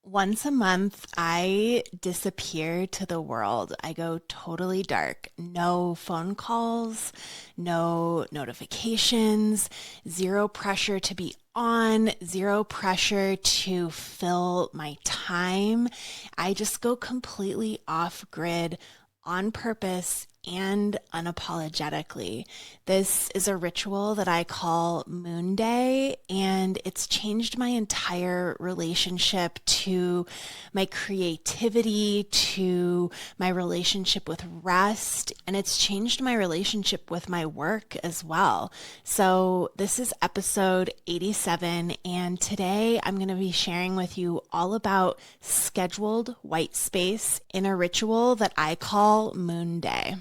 Once a month, I disappear to the world. I go totally dark. No phone calls, no notifications, zero pressure to be on, zero pressure to fill my time. I just go completely off grid on purpose and unapologetically. This is a ritual that I call Moonday, and it's changed my entire relationship to my creativity, to my relationship with rest, and it's changed my relationship with my work as well. So, this is episode 87, and today I'm going to be sharing with you all about scheduled white space in a ritual that I call Moonday.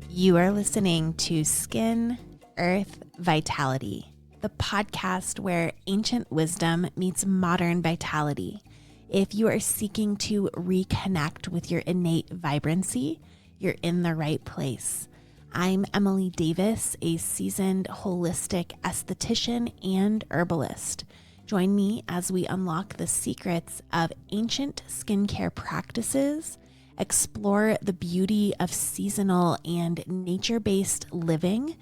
You are listening to Skin, Earth, Vitality, the podcast where ancient wisdom meets modern vitality. If you are seeking to reconnect with your innate vibrancy, you're in the right place. I'm Emily Davis, a seasoned holistic esthetician and herbalist. Join me as we unlock the secrets of ancient skincare practices, explore the beauty of seasonal and nature-based living,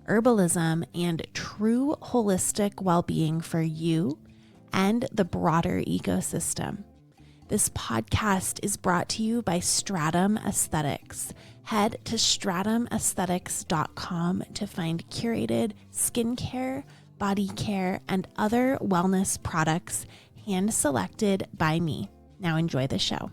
herbalism, and true holistic well-being for you and the broader ecosystem. This podcast is brought to you by Stratum Aesthetics. Head to stratumaesthetics.com to find curated skincare, body care, and other wellness products hand-selected by me. Now enjoy the show.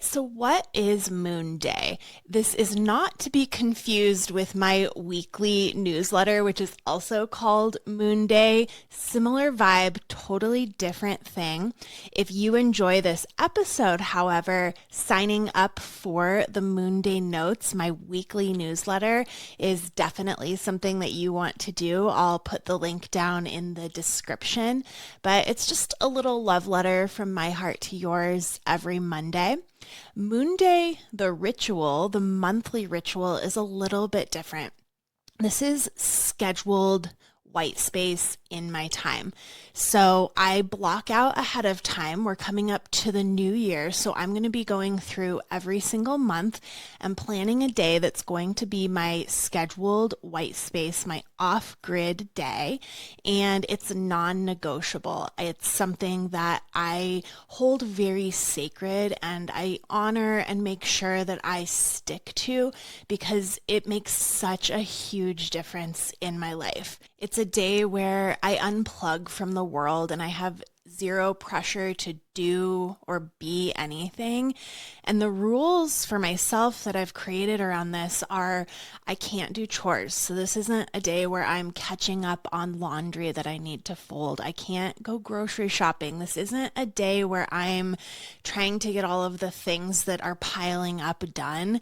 So what is Moonday? This is not to be confused with my weekly newsletter, which is also called Moonday. Similar vibe, totally different thing. If you enjoy this episode, however, signing up for the Moonday Notes, my weekly newsletter, is definitely something that you want to do. I'll put the link down in the description, but it's just a little love letter from my heart to yours every Monday. Moonday, the ritual, the monthly ritual, is a little bit different. This is scheduled white space in my time. So I block out ahead of time. We're coming up to the new year. So I'm going to be going through every single month and planning a day that's going to be my scheduled white space, my off-grid day. And it's non-negotiable. It's something that I hold very sacred and I honor and make sure that I stick to because it makes such a huge difference in my life. It's a day where I unplug from the world and I have zero pressure to do or be anything. And the rules for myself that I've created around this are I can't do chores. So this isn't a day where I'm catching up on laundry that I need to fold. I can't go grocery shopping. This isn't a day where I'm trying to get all of the things that are piling up done.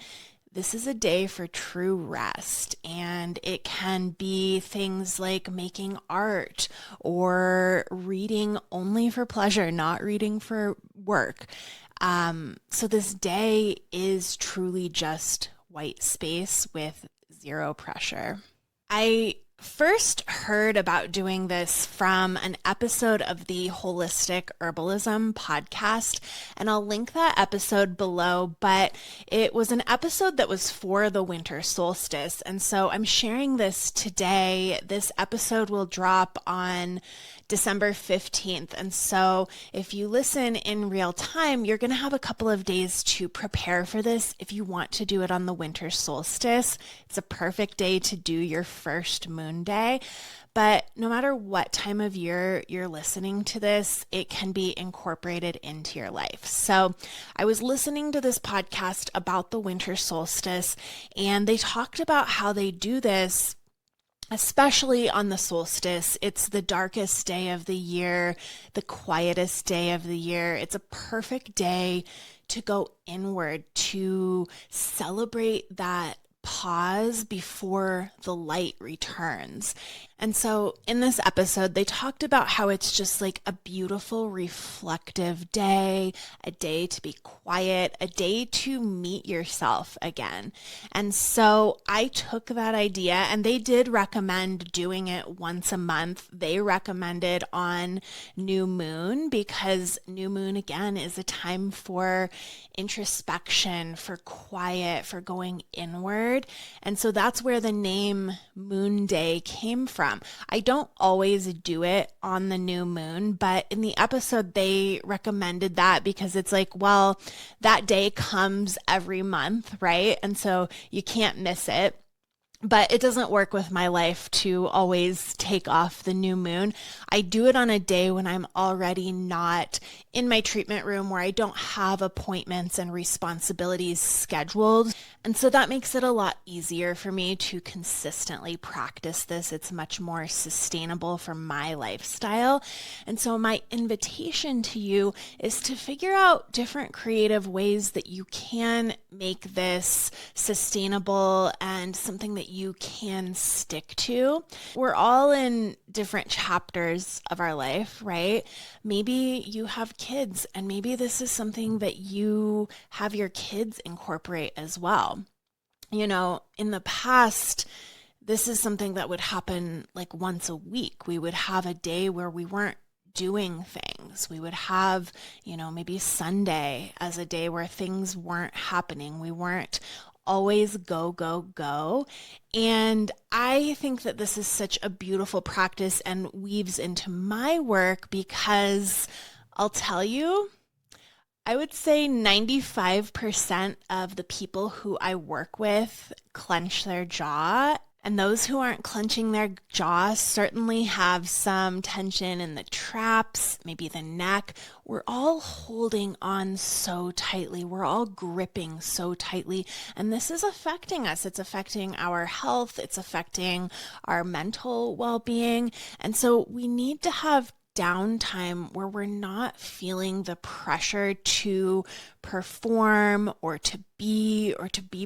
This is a day for true rest, and it can be things like making art or reading only for pleasure, not reading for work. So this day is truly just white space with zero pressure. I first heard about doing this from an episode of the Holistic Herbalism podcast, and I'll link that episode below, but it was an episode that was for the winter solstice, and so I'm sharing this today. This episode will drop on December 15th. And so if you listen in real time, you're going to have a couple of days to prepare for this. If you want to do it on the winter solstice, it's a perfect day to do your first moon day. But no matter what time of year you're listening to this, it can be incorporated into your life. So I was listening to this podcast about the winter solstice, and they talked about how they do this especially on the solstice. It's the darkest day of the year, the quietest day of the year. It's a perfect day to go inward, to celebrate that pause before the light returns. And so in this episode, they talked about how it's just like a beautiful, reflective day, a day to be quiet, a day to meet yourself again. And so I took that idea, and they did recommend doing it once a month. They recommended on new moon, because new moon, again, is a time for introspection, for quiet, for going inward. And so that's where the name Moonday came from. I don't always do it on the new moon, but in the episode, they recommended that because it's like, well, that day comes every month, right? And so you can't miss it. But it doesn't work with my life to always take off the new moon. I do it on a day when I'm already not in my treatment room, where I don't have appointments and responsibilities scheduled. And so that makes it a lot easier for me to consistently practice this. It's much more sustainable for my lifestyle. And so my invitation to you is to figure out different creative ways that you can make this sustainable and something that you can stick to. We're all in different chapters of our life, right? Maybe you have kids, and maybe this is something that you have your kids incorporate as well. You know, in the past, this is something that would happen like once a week. We would have a day where we weren't doing things. We would have, maybe Sunday as a day where things weren't happening. We weren't always go, go, go. And I think that this is such a beautiful practice and weaves into my work, because I'll tell you, I would say 95% of the people who I work with clench their jaw. And those who aren't clenching their jaw certainly have some tension in the traps, maybe the neck. We're all holding on so tightly. We're all gripping so tightly. And this is affecting us. It's affecting our health. It's affecting our mental well-being. And so we need to have downtime where we're not feeling the pressure to perform or to be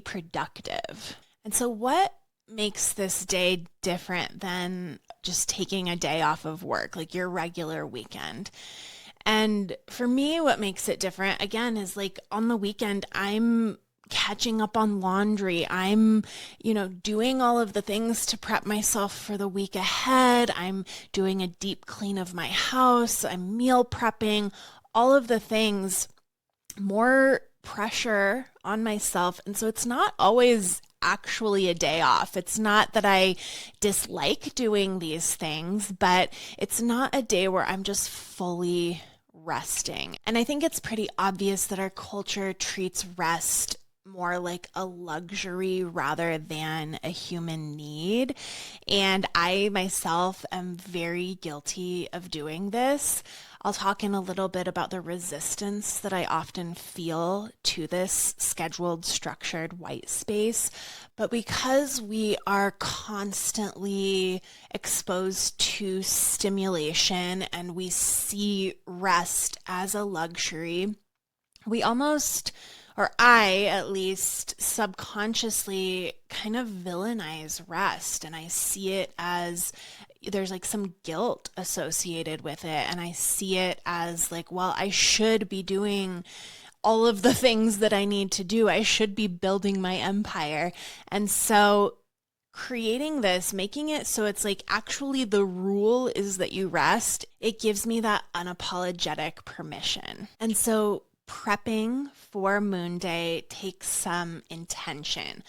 productive. And so what makes this day different than just taking a day off of work, like your regular weekend? And for me, what makes it different, again, is like on the weekend, I'm catching up on laundry. I'm, doing all of the things to prep myself for the week ahead. I'm doing a deep clean of my house. I'm meal prepping, all of the things, more pressure on myself. And so it's not always actually a day off. It's not that I dislike doing these things, but it's not a day where I'm just fully resting. And I think it's pretty obvious that our culture treats rest more like a luxury rather than a human need. And I myself am very guilty of doing this. I'll talk in a little bit about the resistance that I often feel to this scheduled, structured white space. But because we are constantly exposed to stimulation and we see rest as a luxury, we almost, or I at least, subconsciously kind of villainize rest. And I see it as there's like some guilt associated with it. And I see it as like, well, I should be doing all of the things that I need to do. I should be building my empire. And so creating this, making it so it's like actually the rule is that you rest, it gives me that unapologetic permission. And so prepping for Moonday takes some intention.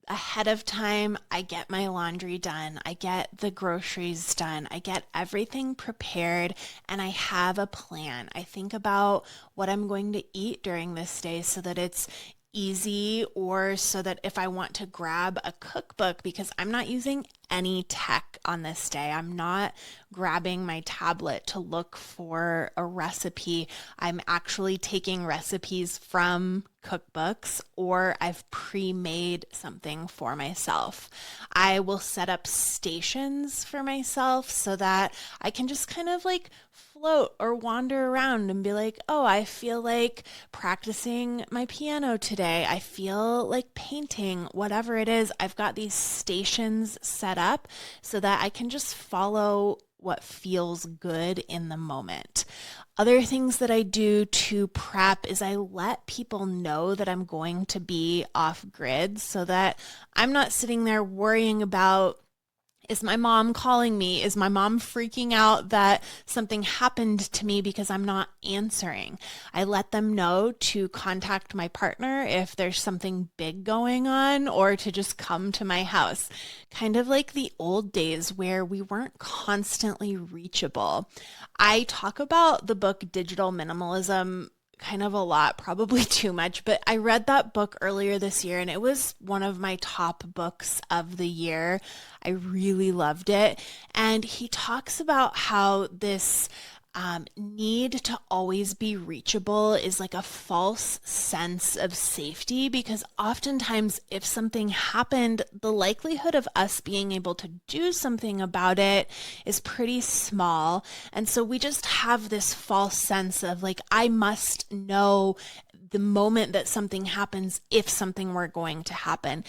Ahead of time, I get my laundry done, I get the groceries done, I get everything prepared, and I have a plan. I think about what I'm going to eat during this day so that it's easy, or so that if I want to grab a cookbook, because I'm not using any tech on this day, I'm not grabbing my tablet to look for a recipe, I'm actually taking recipes from cookbooks, or I've pre-made something for myself. I will set up stations for myself so that I can just kind of like float or wander around and be like, oh, I feel like practicing my piano today. I feel like painting, whatever it is. I've got these stations set up so that I can just follow what feels good in the moment. Other things that I do to prep is I let people know that I'm going to be off grid so that I'm not sitting there worrying about, is my mom calling me? Is my mom freaking out that something happened to me because I'm not answering? I let them know to contact my partner if there's something big going on, or to just come to my house. Kind of like the old days where we weren't constantly reachable. I talk about the book Digital Minimalism kind of a lot, probably too much, but I read that book earlier this year and it was one of my top books of the year. I really loved it. And he talks about how this need to always be reachable is like a false sense of safety, because oftentimes if something happened, the likelihood of us being able to do something about it is pretty small. And so we just have this false sense of like, I must know the moment that something happens if something were going to happen.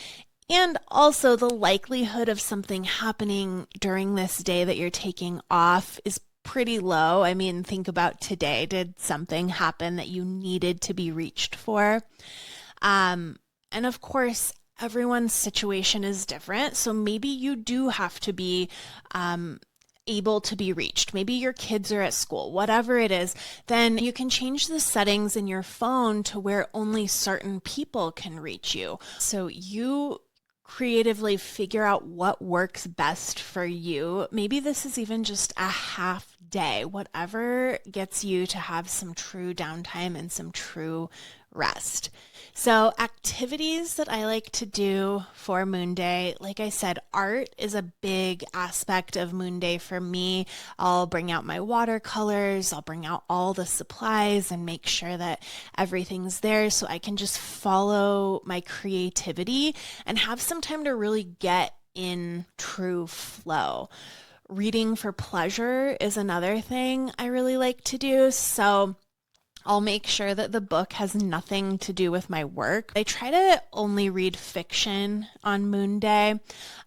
And also the likelihood of something happening during this day that you're taking off is pretty low. I mean, think about today. Did something happen that you needed to be reached for? And of course, everyone's situation is different. So maybe you do have to be able to be reached. Maybe your kids are at school, whatever it is, then you can change the settings in your phone to where only certain people can reach you. So you creatively figure out what works best for you. Maybe this is even just a half day, whatever gets you to have some true downtime and some true rest. So activities that I like to do for Moonday, like I said, art is a big aspect of Moonday for me. I'll bring out my watercolors, I'll bring out all the supplies and make sure that everything's there so I can just follow my creativity and have some time to really get in true flow. Reading for pleasure is another thing I really like to do. So I'll make sure that the book has nothing to do with my work. I try to only read fiction on Moonday.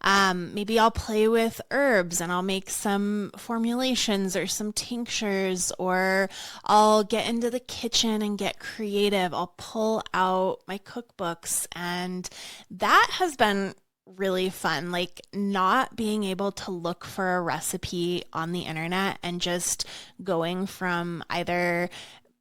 Maybe I'll play with herbs and I'll make some formulations or some tinctures, or I'll get into the kitchen and get creative. I'll pull out my cookbooks, and that has been really fun, like not being able to look for a recipe on the internet and just going from either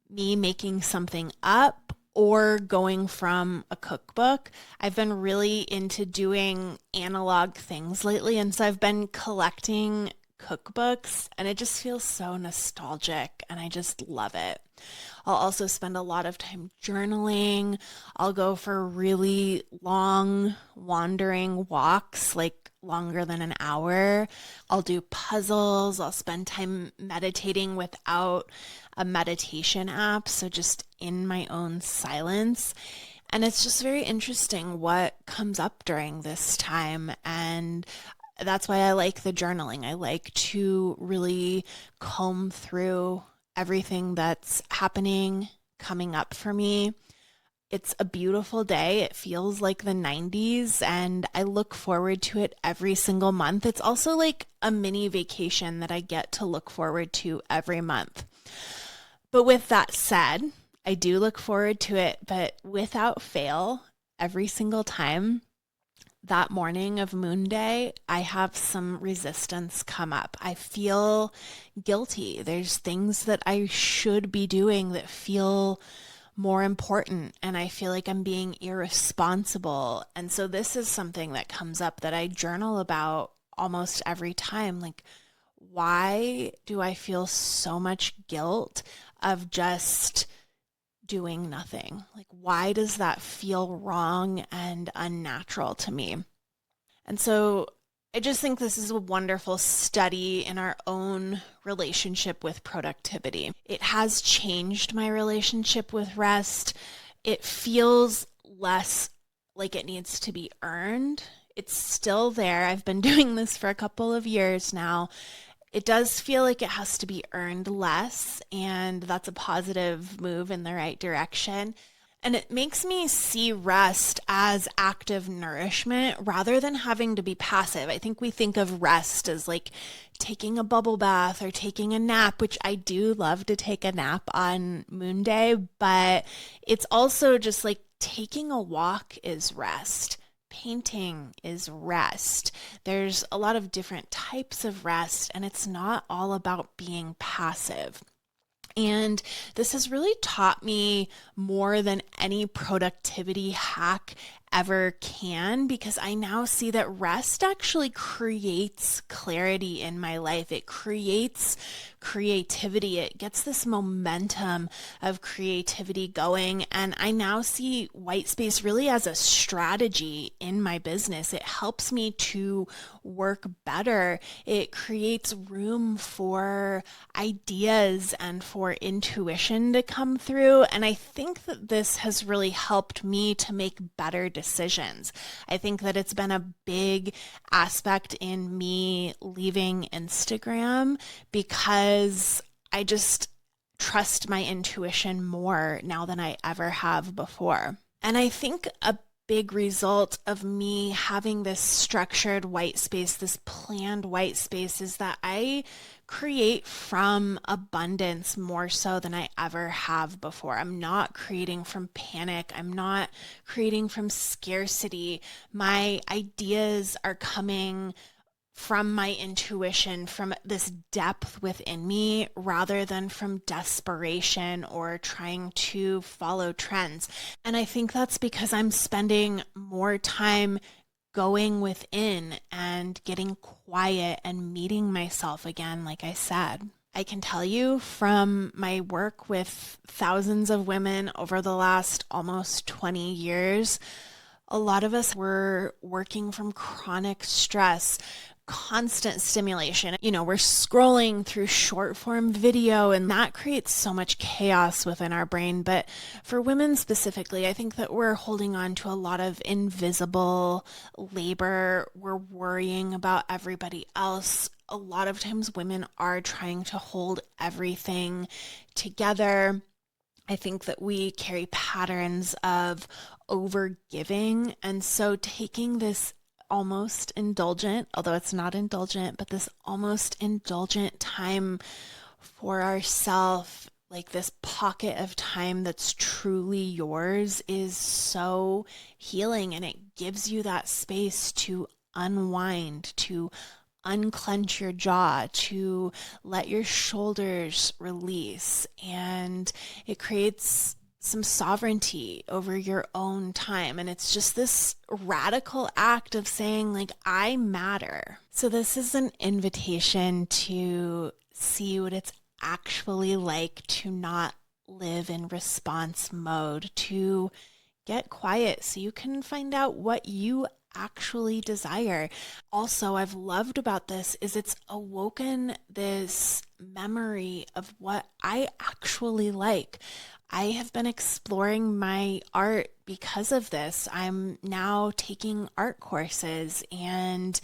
me making something up or going from a cookbook. I've been really into doing analog things lately, and so I've been collecting cookbooks and it just feels so nostalgic and I just love it. I'll also spend a lot of time journaling. I'll go for really long wandering walks, like longer than an hour. I'll do puzzles. I'll spend time meditating without a meditation app, so just in my own silence. And it's just very interesting what comes up during this time. And that's why I like the journaling. I like to really comb through everything that's happening, coming up for me. It's a beautiful day. It feels like the 90s, and I look forward to it every single month. It's also like a mini vacation that I get to look forward to every month. But with that said, I do look forward to it, but without fail, every single time, that morning of Moonday, I have some resistance come up. I feel guilty. There's things that I should be doing that feel more important, and I feel like I'm being irresponsible. And so this is something that comes up that I journal about almost every time. Like, why do I feel so much guilt of just doing nothing? Like, why does that feel wrong and unnatural to me? And so I just think this is a wonderful study in our own relationship with productivity. It has changed my relationship with rest. It feels less like it needs to be earned. It's still there. I've been doing this for a couple of years now. It does feel like it has to be earned less, and that's a positive move in the right direction. And it makes me see rest as active nourishment rather than having to be passive. I think we think of rest as like taking a bubble bath or taking a nap, which I do love to take a nap on Moon Day, but it's also just like taking a walk is rest. Painting is rest. There's a lot of different types of rest, and it's not all about being passive. And this has really taught me more than any productivity hack ever can, because I now see that rest actually creates clarity in my life. It creates creativity. It gets this momentum of creativity going. And I now see white space really as a strategy in my business. It helps me to work better. It creates room for ideas and for intuition to come through. And I think that this has really helped me to make better decisions. I think that it's been a big aspect in me leaving Instagram because I just trust my intuition more now than I ever have before. And I think a big result of me having this structured white space, this planned white space, is that I create from abundance more so than I ever have before. I'm not creating from panic. I'm not creating from scarcity. My ideas are coming from my intuition, from this depth within me, rather than from desperation or trying to follow trends. And I think that's because I'm spending more time going within and getting quiet and meeting myself again, like I said. I can tell you from my work with thousands of women over the last almost 20 years, a lot of us were working from chronic stress, constant stimulation. We're scrolling through short form video, and that creates so much chaos within our brain. But for women specifically, I think that we're holding on to a lot of invisible labor. We're worrying about everybody else. A lot of times women are trying to hold everything together. I think that we carry patterns of overgiving. And so taking this almost indulgent, although it's not indulgent, but this almost indulgent time for ourselves, like this pocket of time that's truly yours, is so healing. And it gives you that space to unwind, to unclench your jaw, to let your shoulders release. And it creates some sovereignty over your own time. And it's just this radical act of saying, like, I matter. So this is an invitation to see what it's actually like to not live in response mode, to get quiet so you can find out what you actually desire. Also, I've loved about this is it's awoken this memory of what I actually like. I have been exploring my art because of this. I'm now taking art courses, and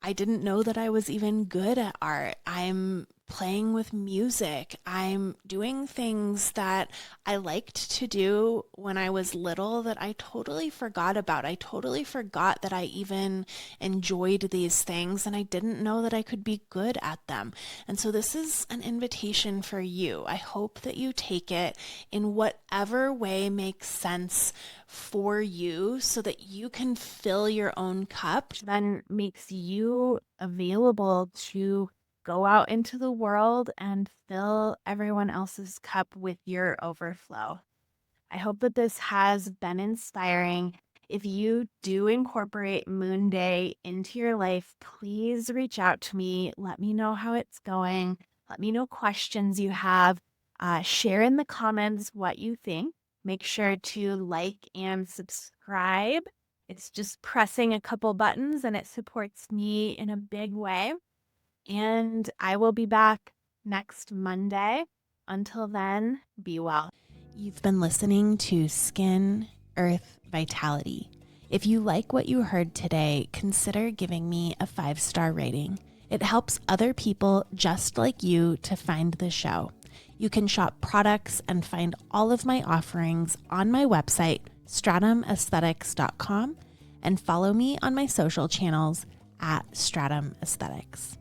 I didn't know that I was even good at art. I'm playing with music. I'm doing things that I liked to do when I was little that I totally forgot about. I totally forgot that I even enjoyed these things, and I didn't know that I could be good at them. And so this is an invitation for you. I hope that you take it in whatever way makes sense for you so that you can fill your own cup, then makes you available to go out into the world and fill everyone else's cup with your overflow. I hope that this has been inspiring. If you do incorporate Moon Day into your life, please reach out to me. Let me know how it's going. Let me know questions you have. Share in the comments what you think. Make sure to like and subscribe. It's just pressing a couple buttons and it supports me in a big way. And I will be back next Monday. Until then, be well. You've been listening to Skin, Earth, Vitality. If you like what you heard today, consider giving me a 5-star rating. It helps other people just like you to find the show. You can shop products and find all of my offerings on my website, stratumaesthetics.com, and follow me on my social channels at Stratum Aesthetics.